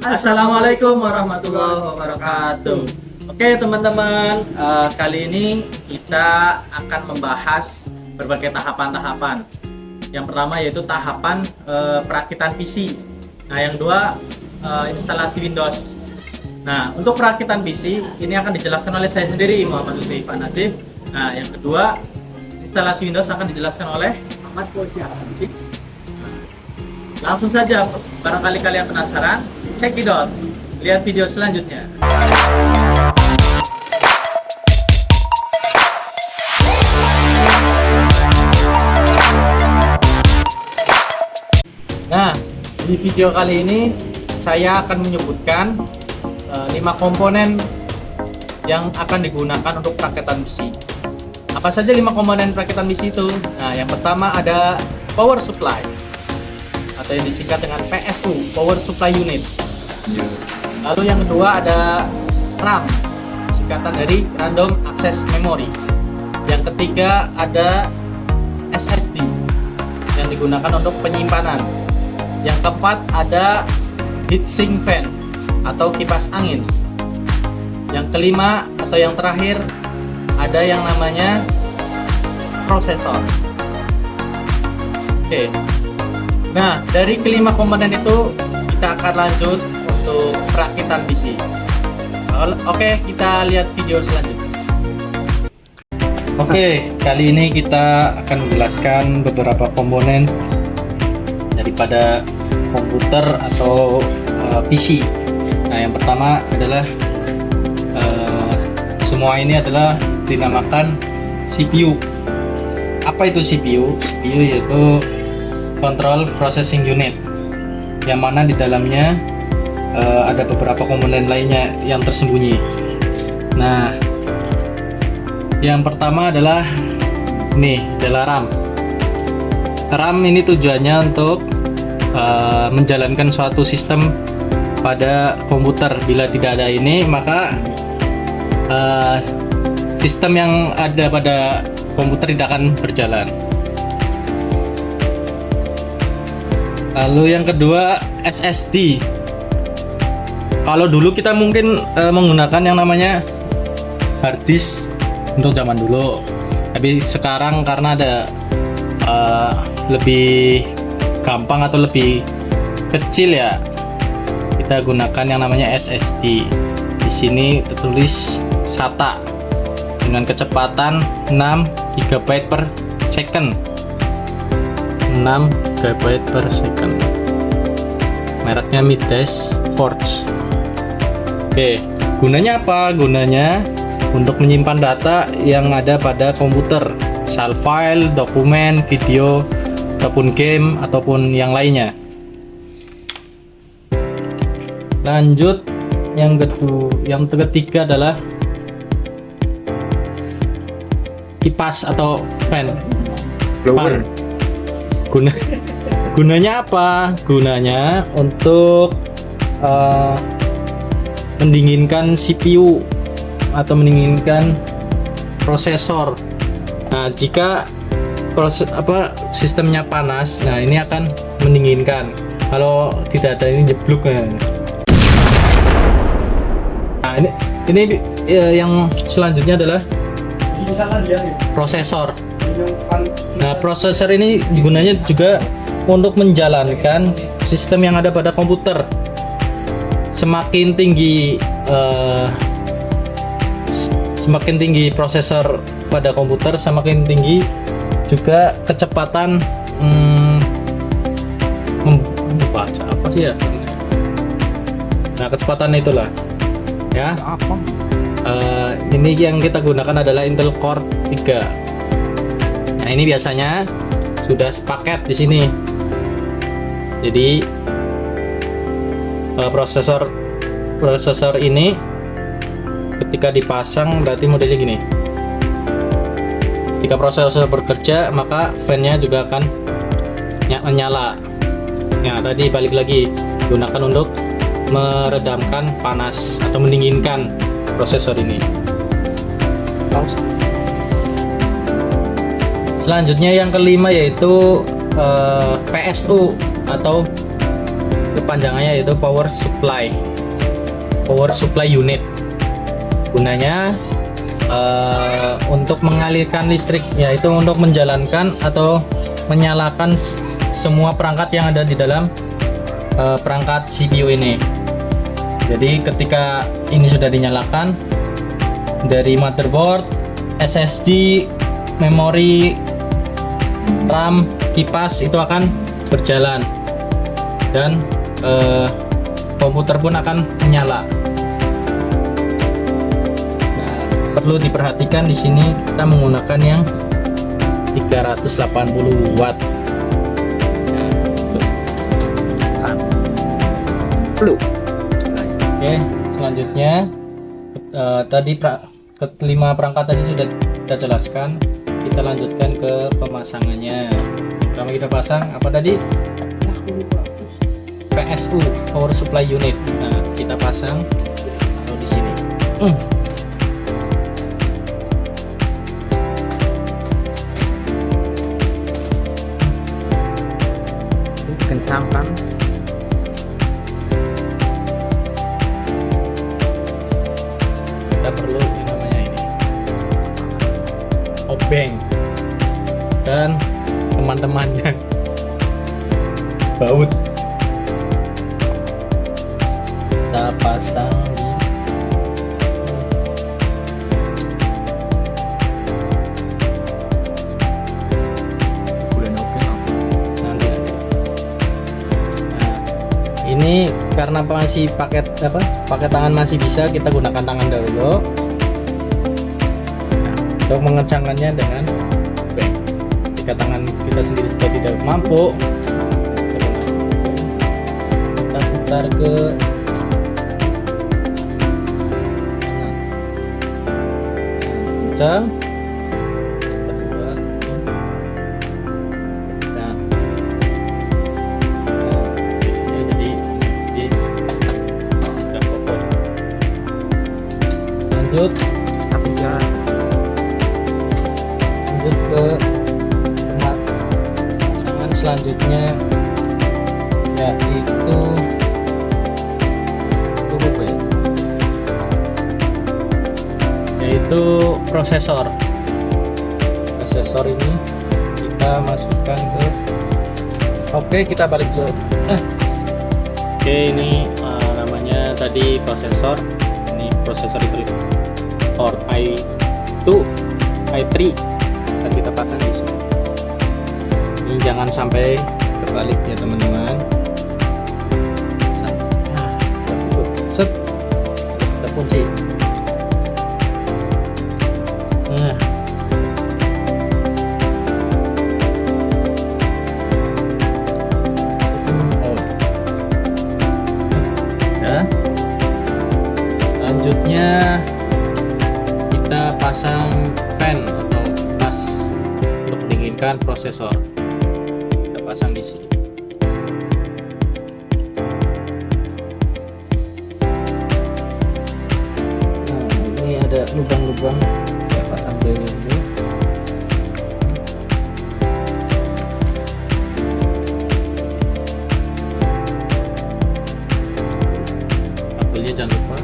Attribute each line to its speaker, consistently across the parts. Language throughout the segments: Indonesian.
Speaker 1: Assalamualaikum warahmatullahi wabarakatuh. Oke teman-teman, kali ini kita akan membahas berbagai tahapan-tahapan. Yang pertama yaitu tahapan perakitan PC. Nah, yang kedua instalasi Windows. Nah, untuk perakitan PC ini akan dijelaskan oleh saya sendiri, Muhammad Hussein Nasif. Nah, yang kedua instalasi Windows akan dijelaskan oleh Ahmad Fauziah. Langsung saja, barangkali kalian penasaran, check it out, lihat video selanjutnya. Nah, di video kali ini saya akan menyebutkan 5 komponen yang akan digunakan untuk perakitan PC. Apa saja 5 komponen perakitan PC itu? Nah, yang pertama ada power supply, atau yang disingkat dengan PSU, Power Supply Unit. Lalu yang kedua ada RAM, singkatan dari Random Access Memory. Yang ketiga ada SSD yang digunakan untuk penyimpanan. Yang keempat ada heatsink fan atau kipas angin. Yang kelima atau yang terakhir ada yang namanya prosesor. Oke. Nah, dari kelima komponen itu kita akan lanjut untuk perakitan PC. Oke, kita lihat video selanjutnya. Oke, kali ini kita akan menjelaskan beberapa komponen daripada komputer atau PC. Nah, yang pertama adalah semua ini adalah dinamakan CPU. Apa itu CPU? CPU yaitu Control Processing Unit, yang mana di dalamnya ada beberapa komponen lainnya yang tersembunyi. Nah, yang pertama adalah RAM. RAM ini tujuannya untuk menjalankan suatu sistem pada komputer. Bila tidak ada ini, maka sistem yang ada pada komputer tidak akan berjalan. Lalu yang kedua SSD. Kalau dulu kita mungkin menggunakan yang namanya hard disk untuk zaman dulu, tapi sekarang karena ada lebih gampang atau lebih kecil ya, kita gunakan yang namanya SSD. Di sini tertulis SATA dengan kecepatan 6 GB per second. 6 GB per second. Mereknya Middash Forge. Oke, gunanya apa? Gunanya untuk menyimpan data yang ada pada komputer, misal file, dokumen, video, ataupun game, ataupun yang lainnya. Lanjut, yang ketiga adalah kipas atau fan.
Speaker 2: Blower.
Speaker 1: Gunanya apa? Gunanya untuk mendinginkan CPU atau mendinginkan prosesor. Nah, jika sistemnya panas, nah ini akan mendinginkan. Kalau tidak ada ini jeblok ya. Nah, ini yang selanjutnya adalah prosesor. Nah, prosesor ini gunanya juga untuk menjalankan sistem yang ada pada komputer. Semakin tinggi prosesor pada komputer, semakin tinggi juga kecepatan membaca apa sih ya? Nah, kecepatan itulah ya. Ini yang kita gunakan adalah Intel Core 3. Nah, ini biasanya sudah sepaket di sini. Jadi prosesor ini ketika dipasang berarti modelnya gini. Ketika prosesor bekerja, maka fan-nya juga akan menyala. Nah, tadi balik lagi, gunakan untuk meredamkan panas atau mendinginkan prosesor ini. Selanjutnya yang kelima yaitu PSU atau kepanjangannya yaitu power supply unit. Gunanya untuk mengalirkan listrik, yaitu untuk menjalankan atau menyalakan semua perangkat yang ada di dalam perangkat CPU ini. Jadi ketika ini sudah dinyalakan, dari motherboard, SSD, memori, RAM, kipas itu akan berjalan dan komputer pun akan menyala. Nah, perlu diperhatikan di sini kita menggunakan yang 380 watt. Oke, selanjutnya tadi kelima perangkat tadi sudah kita jelaskan. Kita lanjutkan ke pemasangannya. Pertama kita pasang apa tadi? PSU, power supply unit. Nah, kita pasang taruh di sini.
Speaker 2: Kencang kan?
Speaker 1: Kita perlu yang namanya ini obeng dan teman-temannya baut. Kita pasang di nanti. Nah, ini karena masih pakai tangan masih bisa, kita gunakan tangan dahulu. Nah, untuk mengencangkannya dengan obeng. Jika tangan kita sendiri sudah tidak mampu, kita putar ke kencang, kedua kencang. Ya, jadi sudah kokoh. Lanjut ke pemasangan selanjutnya, yaitu prosesor. Ini kita masukkan ke, oke, kita balik dulu. Oke, ini namanya tadi prosesor. Ini prosesor Core i2 i3 akan kita pasang di sini. Ini jangan sampai terbalik ya teman-teman. Set, kita kunci. Nah, ya. Selanjutnya kita pasang fan atau tas untuk mendinginkan prosesor. Kita pasang di sini. Nah, ini ada lubang-lubang. Dapat ambil ini. Kabelnya jangan lupa.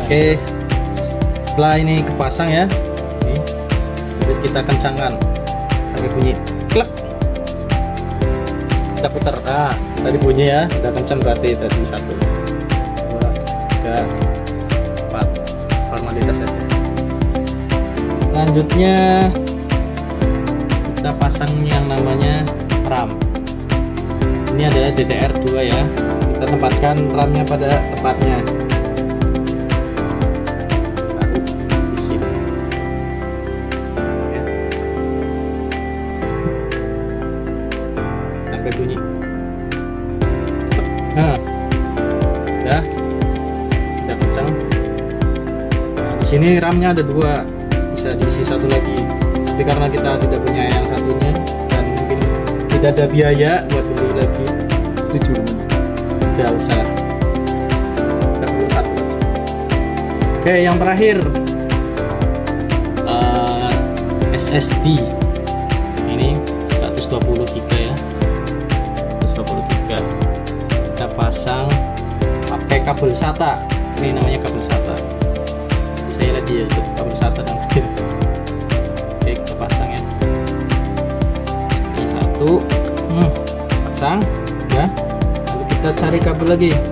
Speaker 1: Oke, setelah ini kepasang ya, ini kita kencangkan sampai bunyi klek. Kita putar. Nah, tadi bunyi ya, udah kencang berarti tadi 1, 2, 3, 4. Formalitas saja. Selanjutnya kita pasang yang namanya RAM. Ini adalah DDR2 ya. Kita tempatkan RAM-nya pada tempatnya. Bunyi. Nah, udah kencang. Nah, di sini RAM-nya ada 2, bisa diisi 1 lagi. Tapi karena kita tidak punya yang satunya dan mungkin tidak ada biaya buat beli lagi, setuju. tidak usah 31. Oke, yang terakhir SSD ini 120 GB ya, 120 GB. Kita pasang pakai kabel SATA. Ini namanya kabel SATA. Bisa lihat di YouTube kabel SATA namanya. Oke, kita pasang ya. Ini satu, pasang, ya. Lalu kita cari kabel lagi. Sini.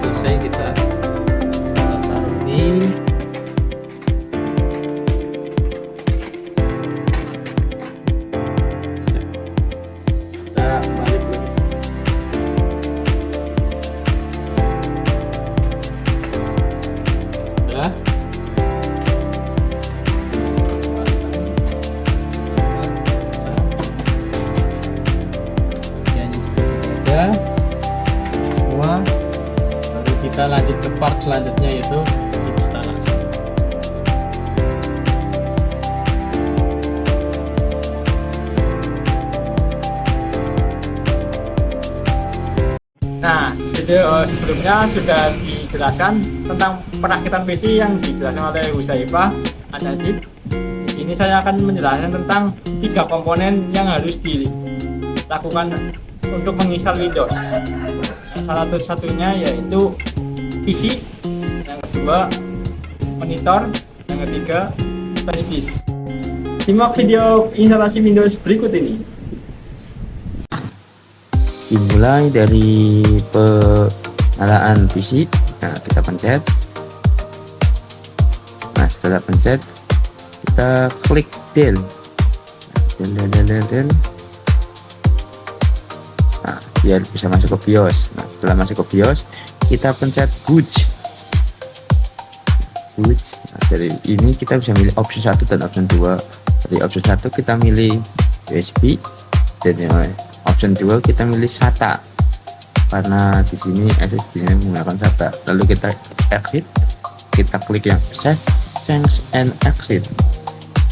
Speaker 1: Selesai, kita taruh ini. Kita balik lagi. Udah. Udah. Semua. Lalu kita lanjut ke part selanjutnya, yaitu instalasi.
Speaker 3: Nah, video sebelumnya sudah dijelaskan tentang perakitan PC yang dijelaskan oleh Huzaifah An-Najib. Di sini saya akan menjelaskan tentang 3 komponen yang harus dilakukan untuk menginstal Windows. Salah satunya yaitu PC, yang kedua monitor, yang ketiga flash disk. Simak video instalasi Windows berikut ini.
Speaker 2: Dimulai dari penyalaan PC. Nah, kita pencet. Nah, setelah pencet, kita klik del. Del. Nah, biar bisa masuk ke BIOS. Nah, setelah masuk ke BIOS, kita pencet boot. Nah, dari ini kita bisa milih opsi 1 dan opsi 2. Dari opsi 1 kita milih USB, dan option 2 kita milih SATA, karena di sini SSD-nya menggunakan SATA. Lalu kita exit, kita klik yang save change and exit,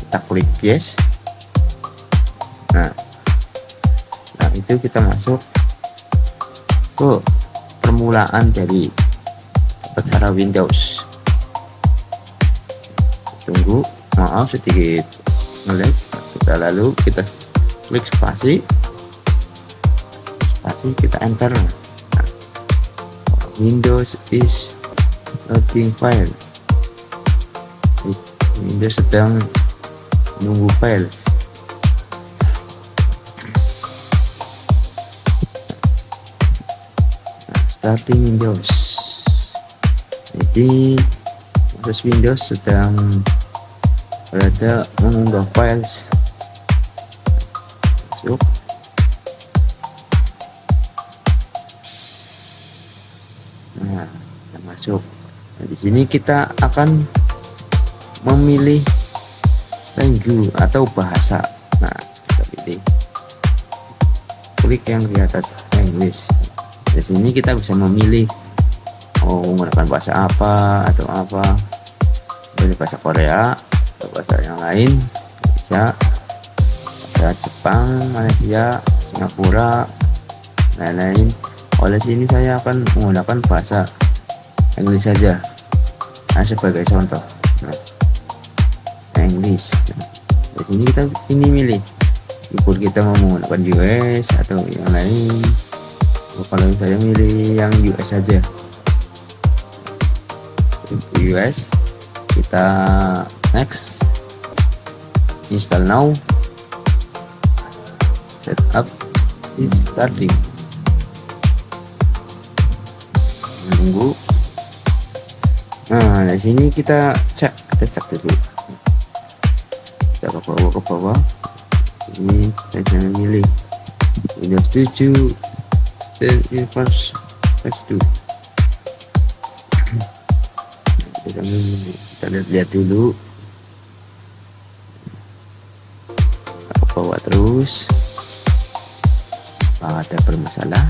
Speaker 2: kita klik yes. Nah, itu kita masuk ke permulaan dari cara Windows. Tunggu, maaf sedikit ngelag. Kita lalu kita klik spasi, kita enter. Nah, Windows is loading file. Windows sedang menunggu file. Nah, starting Windows. Jadi Windows sedang berada mengunggah files. Masuk. Nah, kita masuk. Nah, di sini kita akan memilih language atau bahasa. Nah, kita pilih, klik yang di atas English. Di sini kita bisa memilih menggunakan bahasa apa atau apa. Pilih bahasa Korea atau bahasa yang lain, bisa bahasa Jepang, Malaysia, Singapura, lain-lain. Oleh sini saya akan menggunakan bahasa Inggris saja. Nah, sebagai contoh, Inggris. Di sini kita milih keyboard kita mau menggunakan US atau yang lain. Kalau saya milih yang US saja. US, kita next, install now, setup is starting. Menunggu. Nah, di sini kita cek dulu. Kita ke bawah. Ini saya milih Windows 7 dan Inverse X2. Kita lihat dulu. bawah terus, ada bermasalah.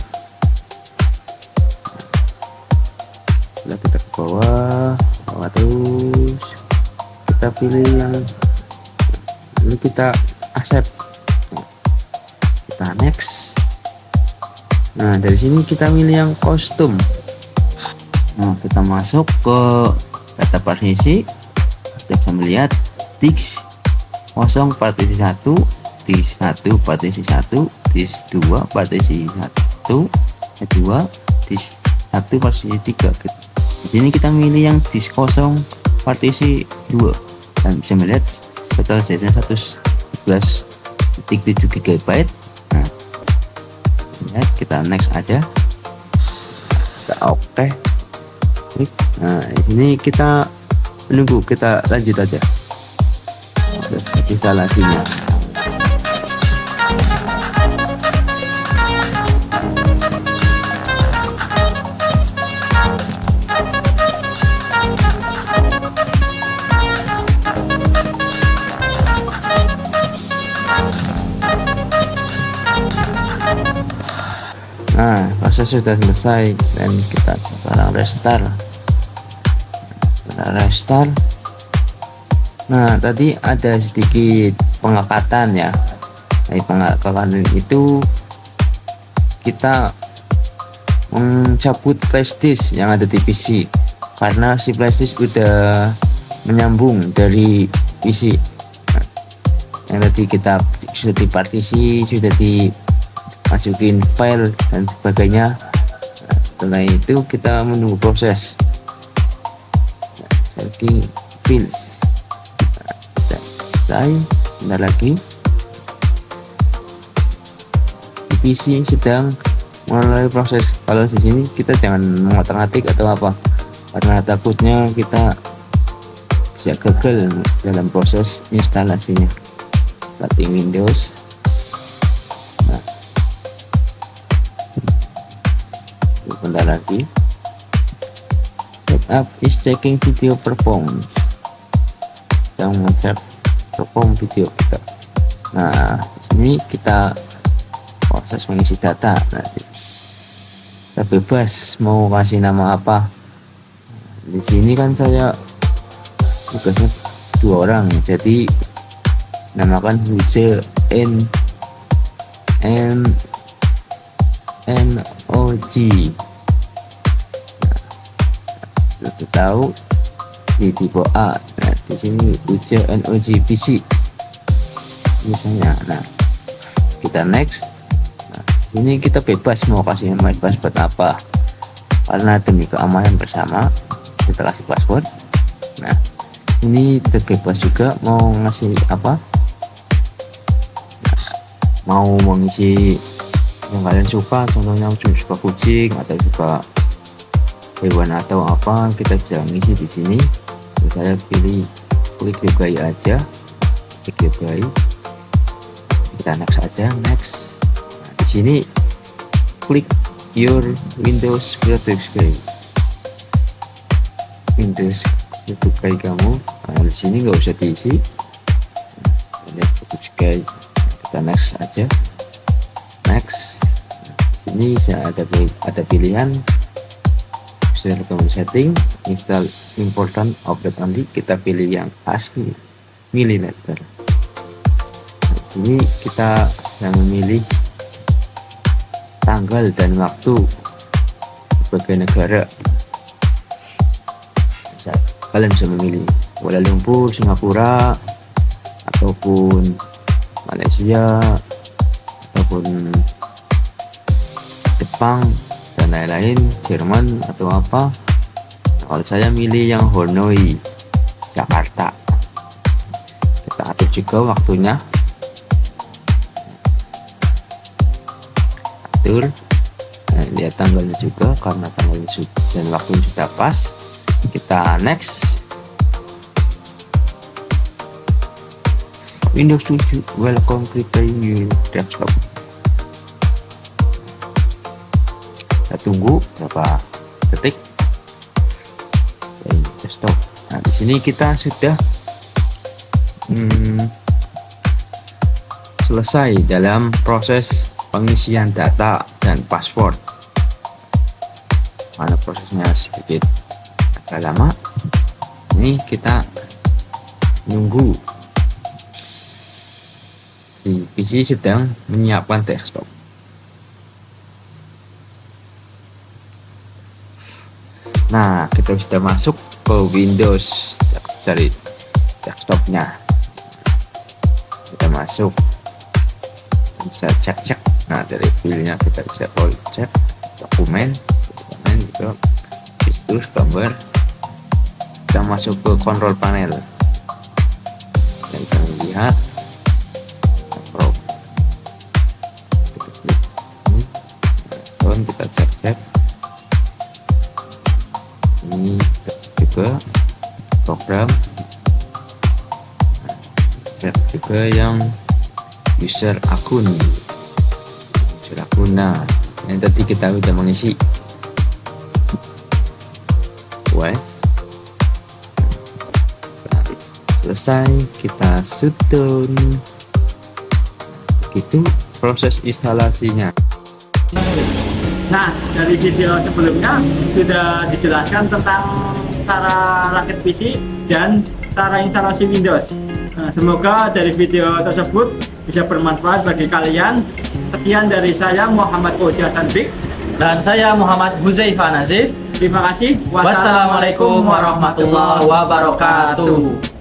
Speaker 2: Setelah kita ke bawah terus, kita pilih yang ini, kita accept, kita next. Nah dari sini kita milih yang kostum. Nah kita masuk ke data partisi, kita bisa melihat disk 0 partisi 1, disk 1 partisi 1, disk 2 partisi 1, 2, disk 1 partisi 3. Di sini kita milih yang disk 0 partisi 2 dan bisa melihat total size-nya 112.7 GB. Nah ya, kita next aja, kita oke. Nah ini kita menunggu, kita lanjut aja proses instalasinya. Nah proses sudah selesai dan kita sekarang restart. Nah tadi ada sedikit pengangkatan ya. Dari pengangkatan itu kita mencabut flash disk yang ada di PC karena si flash disk udah menyambung dari PC. Nah, yang tadi kita sudah dipartisi, sudah dimasukin file dan sebagainya. Nah, setelah itu kita menunggu proses checking files. Selesai, bentar lagi di PC sedang mulai proses. Kalau di sini kita jangan mengotak-atik atau apa, karena takutnya kita bisa gagal dalam proses instalasinya. Setting Windows. Nah, bentar lagi. Setup is checking video performance. Kita mengecek perform video kita. Nah ini kita proses mengisi data. Nah, kita bebas mau kasih nama apa. Di sini kan saya tugasnya 2 orang, jadi namakan user NOG. Nah, kita tahu di tipe A. Nah, di sini user NOG PC misalnya. Nah, kita next. Nah, ini kita bebas mau kasih nama password apa, karena demi keamanan bersama kita kasih password. Nah, ini kita bebas juga mau ngasih apa. Nah, mau mengisi yang kalian suka, contohnya suka kucing atau suka hewan atau apa, kita bisa ngisi di sini. Saya pilih klik UI aja, klik UI, kita next aja, next. Nah, di sini klik your Windows graphics guide, Windows itu kayak kamu. Nah, di sini nggak usah diisi. Ini graphics guide, kita next aja, next. Nah, ini saya ada pilihan recommend setting, install important update only. Kita pilih yang ASCII millimeter. Nah, ini kita yang memilih tanggal dan waktu sebagai negara. Kalian bisa memilih Kuala Lumpur, Singapura, ataupun Malaysia, ataupun Jepang dan lain-lain, Jerman atau apa. Nah, kalau saya milih yang Hanoi, Jakarta. Kita atur juga waktunya, atur. Nah, lihat tanggalnya juga, karena tanggalnya dan waktunya sudah pas. Kita next. Windows 7 welcome preparing your desktop. Kita tunggu berapa detik. Oke, stop. Nah, di sini kita sudah selesai dalam proses pengisian data dan password. Karena prosesnya sedikit agak lama, ini kita nunggu si PC sedang menyiapkan desktop. Nah, kita sudah masuk ke Windows dari desktopnya. Kita masuk, bisa cek. Nah, dari filenya kita bisa cek dokumen juga, terus gambar. Kita masuk ke control panel dan kita lihat kita cek ini juga program, cek juga yang user akun. Nah, yang tadi kita sudah mengisi selesai, kita shutdown. Begitu proses instalasinya.
Speaker 3: Nah, dari video sebelumnya sudah dijelaskan tentang cara rakit PC dan cara instalasi Windows. Nah, semoga dari video tersebut bisa bermanfaat bagi kalian. Sekian dari saya, Muhammad Fauzi Hasanbik,
Speaker 1: Dan saya Muhammad Huzaifah Nazif.
Speaker 3: terima kasih.
Speaker 1: Wassalamualaikum warahmatullahi wabarakatuh.